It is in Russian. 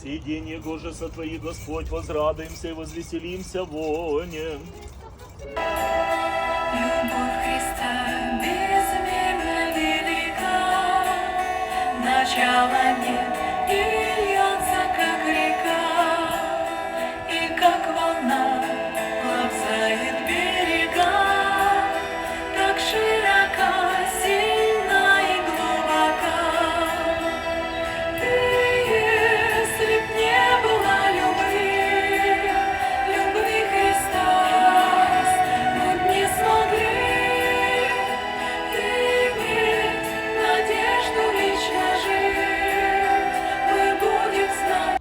Сей день Его же сотвори, Господь, возрадуемся и возвеселимся во нем. Любовь Христа безмерно велика, начало нет.